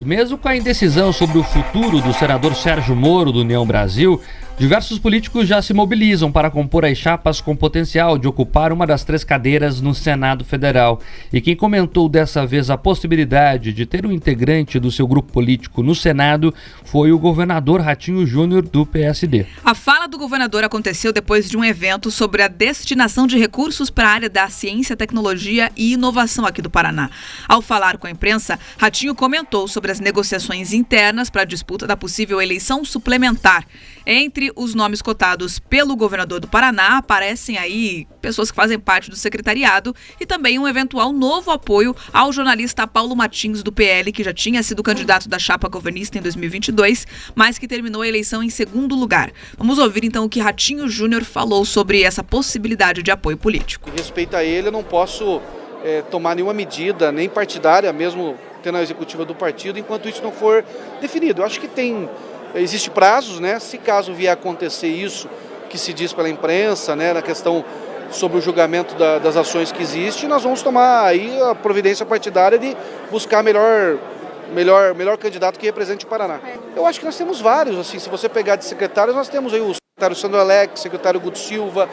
Mesmo com a indecisão sobre o futuro do senador Sérgio Moro do União Brasil, diversos políticos já se mobilizam para compor as chapas com potencial de ocupar uma das 3 cadeiras no Senado Federal. E quem comentou dessa vez a possibilidade de ter um integrante do seu grupo político no Senado foi o governador Ratinho Júnior do PSD. A fala do governador aconteceu depois de um evento sobre a destinação de recursos para a área da ciência, tecnologia e inovação aqui do Paraná. Ao falar com a imprensa, Ratinho comentou sobre as negociações internas para a disputa da possível eleição suplementar. Entre os nomes cotados pelo governador do Paraná, aparecem aí pessoas que fazem parte do secretariado e também um eventual novo apoio ao jornalista Paulo Martins do PL, que já tinha sido candidato da chapa governista em 2022, mas que terminou a eleição em segundo lugar. Vamos ouvir então o que Ratinho Júnior falou sobre essa possibilidade de apoio político. Em respeito a ele, eu não posso tomar nenhuma medida, nem partidária, mesmo tendo a executiva do partido, enquanto isso não for definido. Eu acho que existe prazos, né? Se caso vier a acontecer isso que se diz pela imprensa, né, na questão sobre o julgamento das ações que existem, nós vamos tomar aí a providência partidária de buscar melhor candidato que represente o Paraná. Eu acho que nós temos vários, assim, se você pegar de secretários, nós temos aí o secretário Sandro Alex, secretário Guto Silva,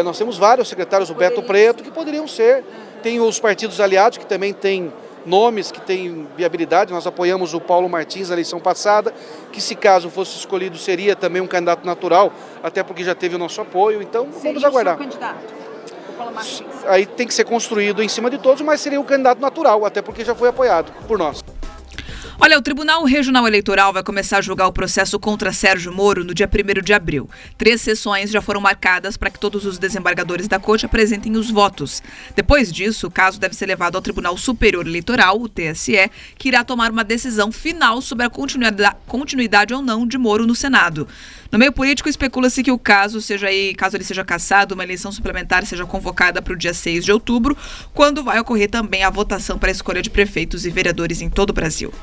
nós temos vários secretários, o Beto Preto, que poderiam ser. Tem os partidos aliados, que também têm nomes que têm viabilidade. Nós apoiamos o Paulo Martins na eleição passada, que se caso fosse escolhido seria também um candidato natural, até porque já teve o nosso apoio, então vamos aguardar. Seria o seu candidato, o Paulo Martins. Aí tem que ser construído em cima de todos, mas seria o candidato natural, até porque já foi apoiado por nós. Olha, o Tribunal Regional Eleitoral vai começar a julgar o processo contra Sérgio Moro no dia 1º de abril. 3 sessões já foram marcadas para que todos os desembargadores da Corte apresentem os votos. Depois disso, o caso deve ser levado ao Tribunal Superior Eleitoral, o TSE, que irá tomar uma decisão final sobre a continuidade ou não de Moro no Senado. No meio político, especula-se que o caso ele seja cassado, uma eleição suplementar seja convocada para o dia 6 de outubro, quando vai ocorrer também a votação para a escolha de prefeitos e vereadores em todo o Brasil.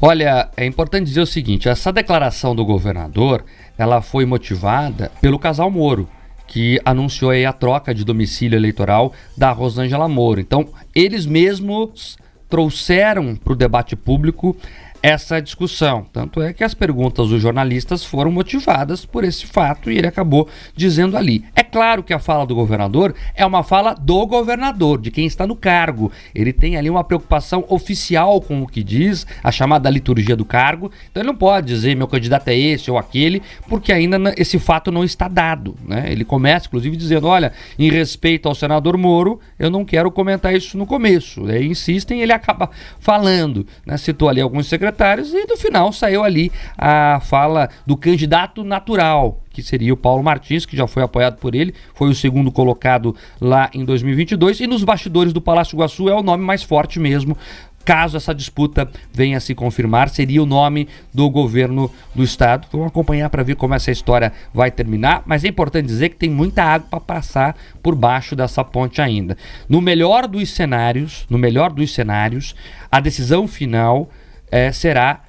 Olha, é importante dizer o seguinte, essa declaração do governador, ela foi motivada pelo casal Moro, que anunciou aí a troca de domicílio eleitoral da Rosângela Moro. Então, eles mesmos trouxeram para o debate público essa discussão. Tanto é que as perguntas dos jornalistas foram motivadas por esse fato e ele acabou dizendo ali. É claro que a fala do governador é uma fala do governador, de quem está no cargo. Ele tem ali uma preocupação oficial com o que diz, a chamada liturgia do cargo. Então ele não pode dizer meu candidato é esse ou aquele, porque ainda esse fato não está dado, né? Ele começa inclusive dizendo, olha, em respeito ao senador Moro, eu não quero comentar isso no começo. Aí insistem, ele acaba falando, né? Citou ali alguns secretários e no final saiu ali a fala do candidato natural, que seria o Paulo Martins, que já foi apoiado por ele, foi o segundo colocado lá em 2022 e nos bastidores do Palácio Iguaçu é o nome mais forte mesmo. Caso essa disputa venha a se confirmar, seria o nome do governo do estado. Vamos acompanhar para ver como essa história vai terminar, mas é importante dizer que tem muita água para passar por baixo dessa ponte ainda. No melhor dos cenários, a decisão final será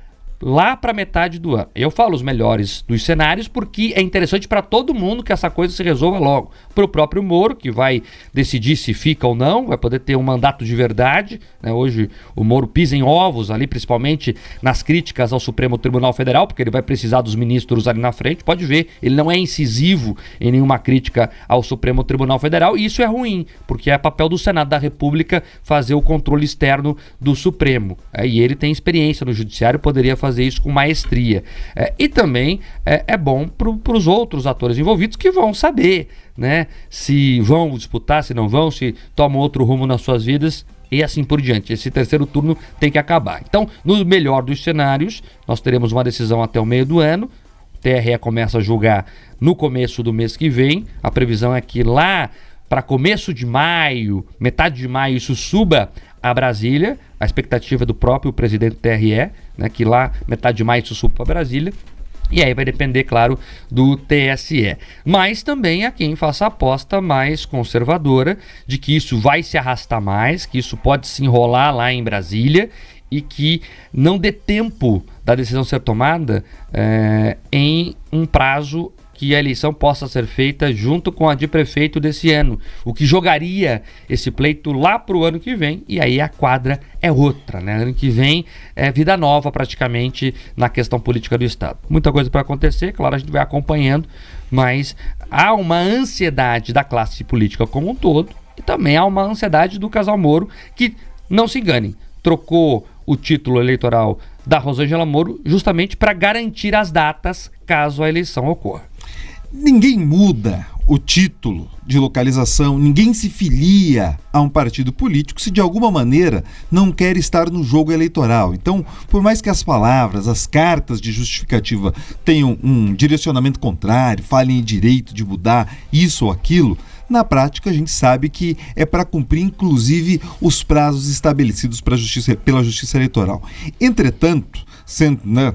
lá para metade do ano. Eu falo os melhores dos cenários porque é interessante para todo mundo que essa coisa se resolva logo. Para o próprio Moro, que vai decidir se fica ou não, vai poder ter um mandato de verdade, né? Hoje o Moro pisa em ovos ali, principalmente nas críticas ao Supremo Tribunal Federal, porque ele vai precisar dos ministros ali na frente. Pode ver, ele não é incisivo em nenhuma crítica ao Supremo Tribunal Federal e isso é ruim, porque é papel do Senado da República fazer o controle externo do Supremo. E ele tem experiência no judiciário, poderia fazer isso com maestria. E também é bom para os outros atores envolvidos que vão saber, né, se vão disputar, se não vão, se tomam outro rumo nas suas vidas e assim por diante. Esse terceiro turno tem que acabar. Então, no melhor dos cenários, nós teremos uma decisão até o meio do ano. O TRE começa a julgar no começo do mês que vem. A previsão é que lá para começo de maio, metade de maio, isso suba a Brasília. A expectativa do próprio presidente do TRE, né, que lá metade de maio isso suba para Brasília. E aí vai depender, claro, do TSE. Mas também há quem faça a aposta mais conservadora de que isso vai se arrastar mais, que isso pode se enrolar lá em Brasília e que não dê tempo da decisão ser tomada em um prazo que a eleição possa ser feita junto com a de prefeito desse ano, o que jogaria esse pleito lá para o ano que vem, e aí a quadra é outra, né? Ano que vem é vida nova praticamente na questão política do Estado. Muita coisa para acontecer, claro, a gente vai acompanhando, mas há uma ansiedade da classe política como um todo e também há uma ansiedade do casal Moro, que, não se enganem, trocou o título eleitoral da Rosângela Moro justamente para garantir as datas caso a eleição ocorra. Ninguém muda o título de localização, ninguém se filia a um partido político se de alguma maneira não quer estar no jogo eleitoral. Então, por mais que as palavras, as cartas de justificativa tenham um direcionamento contrário, falem em direito de mudar isso ou aquilo, na prática a gente sabe que é para cumprir inclusive os prazos estabelecidos pela Justiça Eleitoral. Entretanto,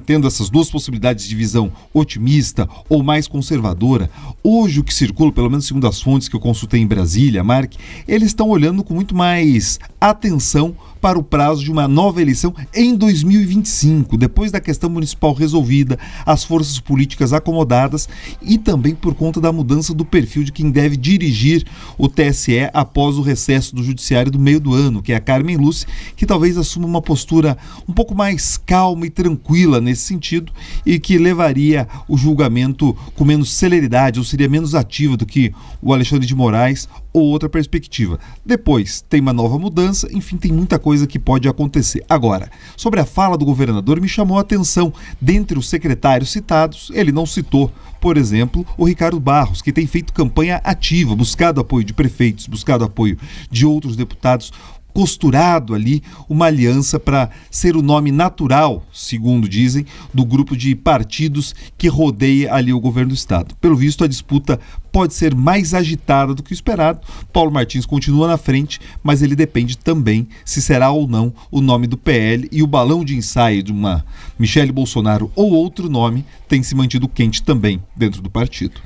tendo essas duas possibilidades de visão otimista ou mais conservadora, hoje o que circula, pelo menos segundo as fontes que eu consultei em Brasília, Mark, eles estão olhando com muito mais atenção para o prazo de uma nova eleição em 2025, depois da questão municipal resolvida, as forças políticas acomodadas e também por conta da mudança do perfil de quem deve dirigir o TSE após o recesso do judiciário do meio do ano, que é a Carmen Lúcia, que talvez assuma uma postura um pouco mais calma e tranquila nesse sentido e que levaria o julgamento com menos celeridade ou seria menos ativa do que o Alexandre de Moraes ou outra perspectiva. Depois tem uma nova mudança, enfim, tem muita coisa que pode acontecer. Agora, sobre a fala do governador, me chamou a atenção, dentre os secretários citados, ele não citou, por exemplo, o Ricardo Barros, que tem feito campanha ativa, buscado apoio de prefeitos, buscado apoio de outros deputados, costurado ali uma aliança para ser o nome natural, segundo dizem, do grupo de partidos que rodeia ali o governo do estado. Pelo visto, a disputa pode ser mais agitada do que o esperado. Paulo Martins continua na frente, mas ele depende também se será ou não o nome do PL, e o balão de ensaio de uma Michele Bolsonaro ou outro nome tem se mantido quente também dentro do partido.